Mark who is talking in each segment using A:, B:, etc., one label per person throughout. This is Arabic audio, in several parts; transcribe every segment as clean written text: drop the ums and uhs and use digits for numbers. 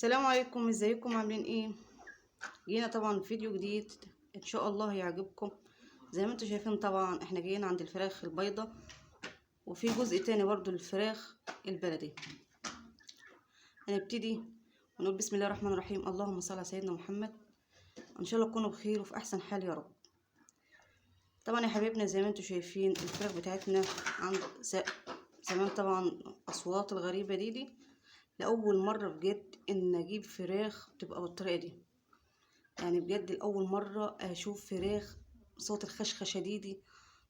A: السلام عليكم، ازيكم عاملين ايه؟ جينا طبعا فيديو جديد ان شاء الله يعجبكم. زي ما انتم شايفين طبعا احنا جايين عند الفراخ البيضة، وفي جزء تاني برضو للفراخ البلدي. هنبتدي ونقول بسم الله الرحمن الرحيم، اللهم صل على سيدنا محمد. ان شاء الله تكونوا بخير وفي احسن حال يا رب. طبعا يا حبايبنا زي ما انتم شايفين الفراخ بتاعتنا عند زمان طبعا اصوات الغريبة دي لأول مرة بجد ان اجيب فراخ تبقى بالطريقة دي. يعني بجد لأول مرة أشوف فراخ صوت الخشخشة دي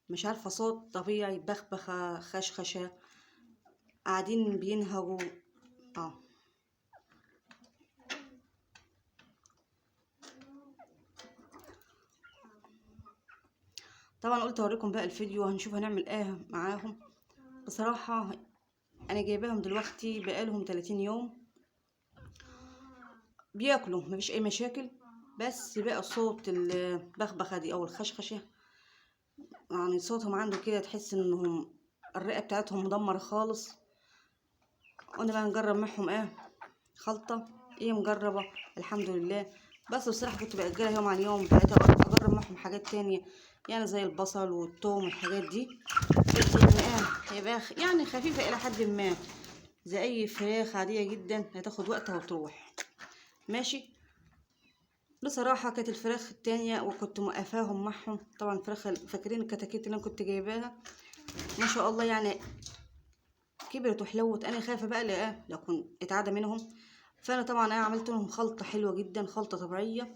A: مش عارفة صوت طبيعي، بخبخة خشخشة قاعدين بينهجوا. اه طبعا قلت اوريكم بقى الفيديو هنشوف هنعمل ايه معاهم. بصراحة انا جايباهم دلوقتي بقالهم 30 يوم بياكلوا مفيش اي مشاكل، بس بقى صوت البخبخة دي او الخشخشة، يعني صوتهم عنده كده تحس انهم الرئة بتاعتهم مدمرة خالص. وانا بقى نجرب معهم ايه خلطة ايه مجربة الحمد لله. بس بصراحة كنت بأجلها يوم عن يوم، بقيت اجرب معهم حاجات تانية يعني زي البصل والثوم والحاجات دي. قلت يعني هيبقى يعني خفيفة الى حد ما، زي اي فراخ عادية جدا هتاخد وقتها وتروح ماشي. بصراحة كانت الفراخ التانية وكنت موقفاهم معهم طبعا فراخ فاكرين الكتاكيت اللي انا كنت جايباها ما شاء الله يعني كبرت وحلوت. انا خايفة بقى لا اكون اتعدى منهم، فانا طبعا انا عملت لهم خلطه حلوه جدا، خلطه طبيعيه.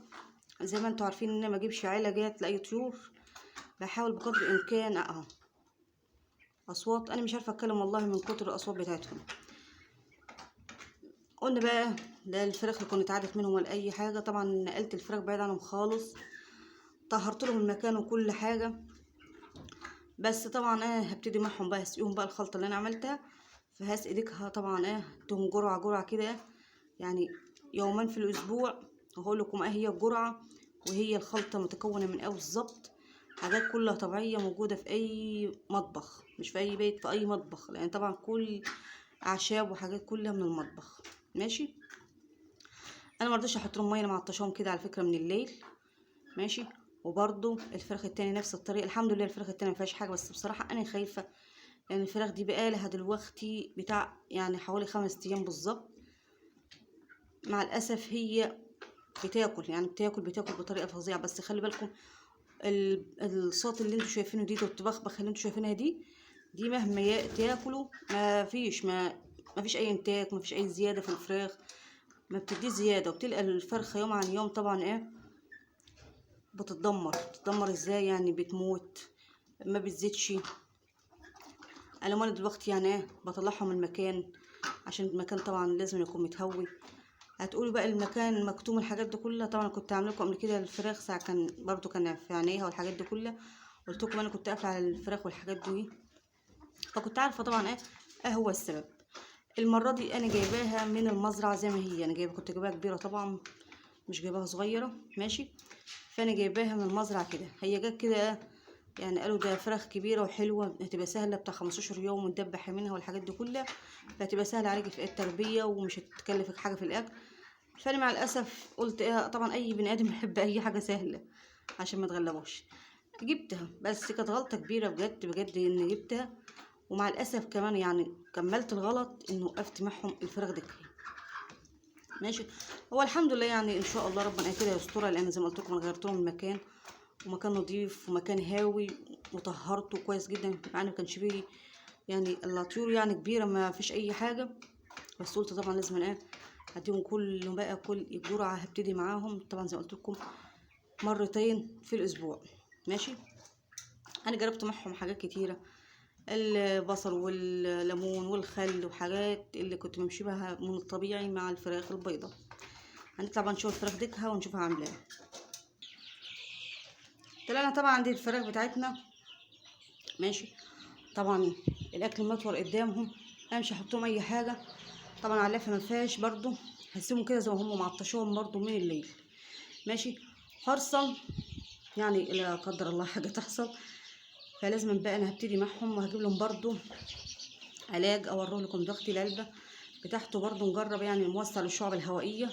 A: زي ما انتوا عارفين ان انا ما اجيبش علاجات لاي طيور، بحاول بقدر الامكان اصوات انا مش عارفه اتكلم والله من كتر الاصوات بتاعتهم. قلنا بقى لا الفراخ تكون اتعدت منهم ولا اي حاجه، طبعا نقلت الفراخ بعيد عنهم خالص، طهرت لهم المكان وكل حاجه. بس طبعا هبتدي معهم بقى اسقيهم بقى الخلطه اللي انا عملتها، فهسقي ديكها طبعا تهم جرعه جرعه كده، يعني يومين في الاسبوع. وهقول لكم هي الجرعه، وهي الخلطه متكونه من بالظبط حاجات كلها طبيعيه موجوده في اي مطبخ، مش في اي بيت، في اي مطبخ، لان طبعا كل اعشاب وحاجات كلها من المطبخ ماشي. انا مرضيش احط لهم ميه مع الطشام كده على فكره من الليل ماشي. وبرضو الفراخ التاني نفس الطريقه، الحمد لله الفراخ التاني مفيهاش حاجه، بس بصراحه انا خايفه لان يعني الفراخ دي بقالها دلوقتي بتاع يعني حوالي 5 ايام بالظبط. مع الاسف هي بتاكل يعني بتاكل بطريقه فظيعه، بس خلي بالكم الصوت اللي انتوا شايفينه دي والطبخبخ اللي انتوا شايفينها دي مهما تاكلوا ما فيش اي انتاج، ما فيش اي زياده في الفراخ، ما بتدي زياده. وبتلقى الفرخه يوم عن يوم طبعا بتتدمر ازاي يعني بتموت ما بتزيدش. انا دلوقتي يعني بطلعهم من المكان عشان المكان طبعا لازم يكون متهوي. هتقولي بقى المكان مكتوم الحاجات دي كلها، طبعا كنت عامله لكم قبل كده الفراخ ساعه كان برضو كان في عينيها والحاجات دي كلها، قلت لكم انا كنت قافله على الفراخ والحاجات دي، فكنت عارفه طبعا هو السبب. المره دي انا جايباها من المزرعه زي ما هي، انا كنت جايباها كبيره طبعا مش جايباها صغيره ماشي. فانا جايباها من المزرعه كده، هي جت كده يعني قالوا ده فراخ كبيره وحلوه هتبقى سهله بتاع 15 يوم وتدبحي منها والحاجات دي كلها، فهتبقى سهله عليكي في التربيه ومش هتكلفك حاجه في الاكل. فانا مع الاسف قلت طبعا اي بني ادم يحب اي حاجه سهله عشان ما تغلبوش. جبتها بس كانت غلطه كبيره بجد بجد اني جبتها، ومع الاسف كمان يعني كملت الغلط انه وقفت معهم الفراخ دي ماشي. هو الحمد لله يعني ان شاء الله ربنا كده يسترها، لان زي ما قلت لكم انا غيرت لهم المكان ومكان نظيف ومكان هاوي وطهرته كويس جدا، مع انه كانش فيه يعني الطيور يعني كبيره ما فيش اي حاجه. بس قلت طبعا لازم هديهم كل بقى كل جرعه هبتدي معاهم طبعا زي ما قلت لكم مرتين في الاسبوع ماشي. انا جربت معهم حاجات كتيره، البصل والليمون والخل وحاجات اللي كنت بمشي بها من الطبيعي مع الفراخ البيضاء. هنطلع بقى نشوف الفراخ ديكها ونشوفها عامله ايه. طلعنا طبعا عندي الفراخ بتاعتنا ماشي. طبعا الاكل مطور قدامهم، انا مش هحط لهم اي حاجه طبعا على اللفه ما فيهاش برضو، هسيبهم كده زي ما هم معطشوهم برضو من الليل ماشي. حرصا يعني لا قدر الله حاجه تحصل، فلازم بقى انا هبتدي معهم وهجيب لهم برضو علاج اوريه لكم ضغط العلبه بتاعته برضو نجرب يعني موسع للشعب الهوائيه.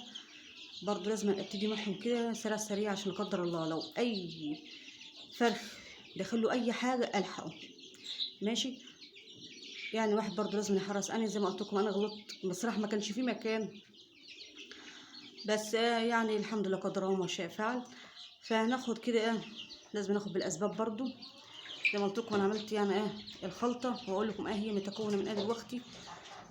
A: برضو لازم ابتدي معهم كده سريع سريع عشان لا قدر الله لو اي فرخ دخله اي حاجه الحقه. ماشي. يعني واحد برضو لازم يحرص. انا زي ما قلت لكم انا غلطت بصراحه، ما كانش في مكان، بس يعني الحمد لله قدر الله ما شاء فعل. فهناخد كده لازم ناخد بالاسباب برضو. زي ما قلت لكم انا عملت يعني الخلطه، واقول لكم هي متكونه من دلوقتي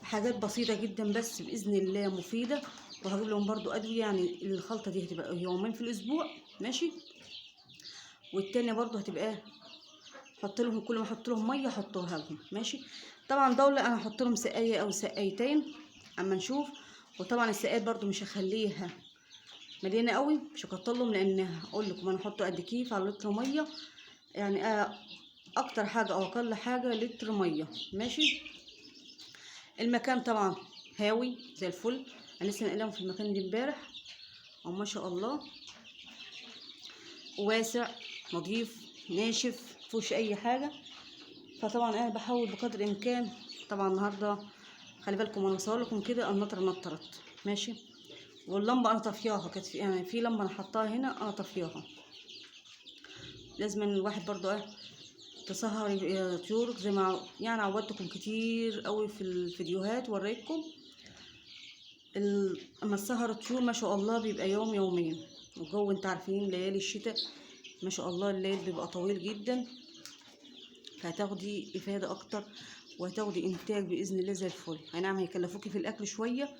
A: حاجات بسيطه جدا بس باذن الله مفيده. وهجيب لهم برضو ادويه. يعني الخلطه دي هتبقى يومين في الاسبوع. ماشي. والتانية برضو هتبقى حط لهم كل ما احط لهم ميه احطها لهم. ماشي. طبعا دولة انا هحط لهم سقايه او سقايتين اما نشوف. وطبعا السقايات برضو مش هخليها مليانه قوي، مش هكتر لهم، لان اقول لكم انا هحط قد كيف على لتر ميه. يعني اكتر حاجه او اقل حاجه لتر ميه. ماشي. المكان طبعا هاوي زي الفل. انا لسه نقلهم في المكان ده امبارح، او ما شاء الله واسع نظيف ناشف مفيهوش اي حاجه. فطبعا انا بحاول بقدر الامكان. طبعا النهارده خلي بالكم وانا بصور لكم كده النطره نطرت. ماشي. واللمبه انا طافياها، كانت في يعني في لمبه انا حطاها هنا انا طافياها. لازم الواحد برضو تسهر طيورك زي ما يعني عودتكم كتير قوي في الفيديوهات وريتكم. اما تسهر الطيور ما شاء الله بيبقى يوم يومين. والجو انت عارفين ليالي الشتاء ما شاء الله الليل بيبقى طويل جدا، فهتاخدي افاده اكتر وهتاخدي انتاج باذن الله زي الفل. اي نعم هيكلفوكي في الاكل شويه،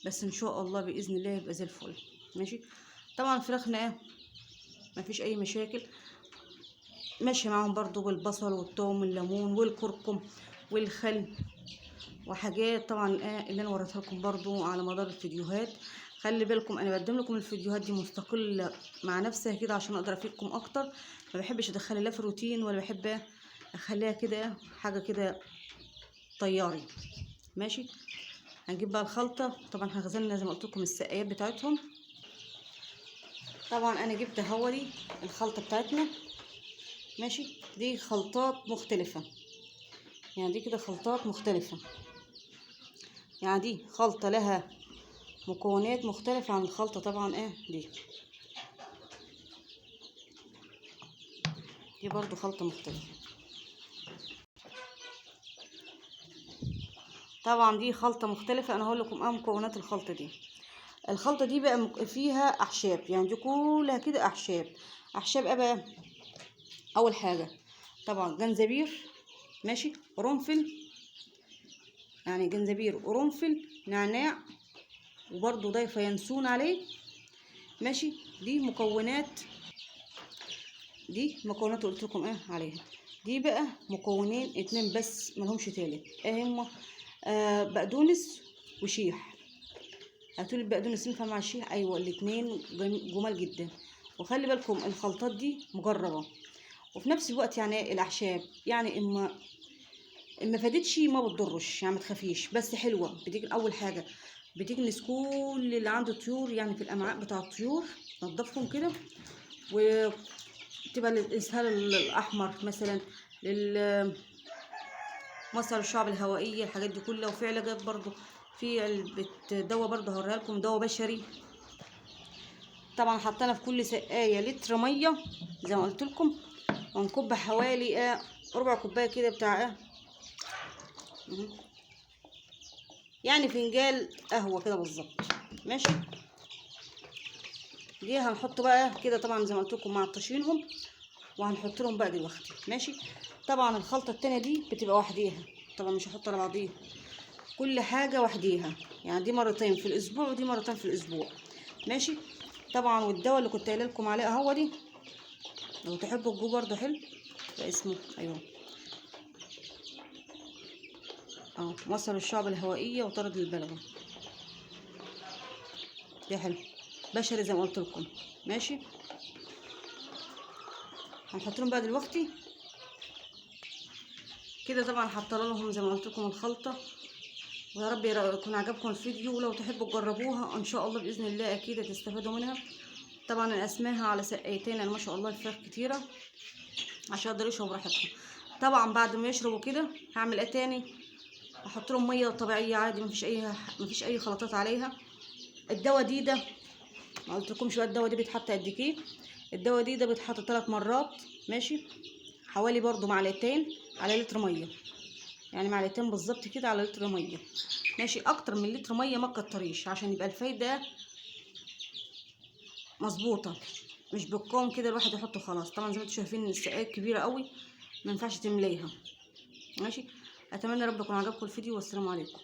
A: بس ان شاء الله باذن الله يبقى زي الفل. ماشي. طبعا فراخنا ما فيش اي مشاكل، ماشي معاهم برضو بالبصل والثوم والليمون والكركم والخل وحاجات طبعا اللي انا وريتها لكم برضو على مدار الفيديوهات. خلي بالكم انا بقدم لكم الفيديوهات دي مستقله مع نفسها كده عشان اقدر افيدكم اكتر. ما بحبش ادخلها لا في روتين ولا بحب اخليها كده حاجه كده طياري. ماشي. هنجيب بقى الخلطه. طبعا احنا غسلنا زي ما قلت لكم السقايات بتاعتهم. طبعا انا جبت هوري الخلطه بتاعتنا. ماشي. دي خلطات مختلفه، يعني دي كده خلطات مختلفه. يعني دي خلطه لها مكونات مختلفه عن الخلطه طبعا دي برضو خلطه مختلفه. طبعا دي خلطه مختلفه. انا هقول لكم مكونات الخلطه دي. الخلطه دي بقى فيها اعشاب، يعني دي كلها كده اعشاب بقى. اول حاجه طبعا جنزبير. ماشي. قرنفل، يعني جنزبير قرنفل نعناع، وبرضو ضايفه ينسون عليه. ماشي. دي مكونات قلت لكم عليها. دي بقى مكونين اتنين بس ملهمش تالت. هما بقدونس وشيح. هتقولي البقدونس ينفع مع الشيح؟ ايوه الاتنين جمال جدا. وخلي بالكم الخلطات دي مجربه، وفي نفس الوقت يعني الاعشاب يعني اما فادتش ما بتضرش، يعني ما تخافيش، بس حلوه. اول حاجه بتكنس كل اللي عنده طيور، يعني في الامعاء بتاع الطيور نضفهم كده. وتبقى للاسهال الاحمر مثلا، مصل الشعب الهوائيه، الحاجات دي كلها. وفي علاجات برضو، في دواء برضو هوريها لكم، دواء بشري. طبعا حطينا في كل سقايه لتر ميه زي ما قلت لكم، ونكب حوالي ربع كوبايه كده بتاع يعني فنجان قهوه كده بالظبط. ماشي. دي هنحط بقى كده طبعا زي ما قلت لكم مع طشينهم، وهنحط لهم بقى دلوقتي. ماشي. طبعا الخلطه التانية دي بتبقى وحديها، طبعا مش هحط على بعضيها، كل حاجه وحديها. يعني دي مرتين في الاسبوع ودي مرتين في الاسبوع. ماشي. طبعا والدواء اللي كنت قايله لكم عليه اهو دي، لو تحبوا تجيبوه برده حلو. ده اسمه مصل الشعب الهوائيه وطرد البلغم. ده حلو بشري زي ما قلت لكم. ماشي. هنحط لهم بقى دلوقتي كده. طبعا حطينا لهم زي ما قلت لكم الخلطه. ويا رب يكون عجبكم الفيديو، ولو تحبوا تجربوها ان شاء الله باذن الله اكيد هتستفادوا منها. طبعا انا قسماها على سقايتين، انا ما شاء الله الفراخ كتيره عشان يقدروا يشربوا براحتهم. طبعا بعد ما يشربوا كده هعمل تاني؟ احط لهم ميه طبيعيه عادي، مفيش اي خلطات عليها. الدواء ده ما قلتلكمش بقى، الدواء بيتحط قد ايه؟ الدواء ده بيتحط 3 مرات، ماشي، حوالي برضو معلقتين على لتر ميه، يعني معلقتين بالظبط كده على لتر ميه، ماشي. اكتر من لتر ميه ما تكتريش عشان يبقى الفايده مظبوطه، مش بالكوم كده الواحد يحطه خلاص. طبعا زي ما انتم شايفين السقايه كبيره قوي، ما ينفعش تمليها، ماشي. اتمنى رب يكون عجبكم الفيديو، والسلام عليكم.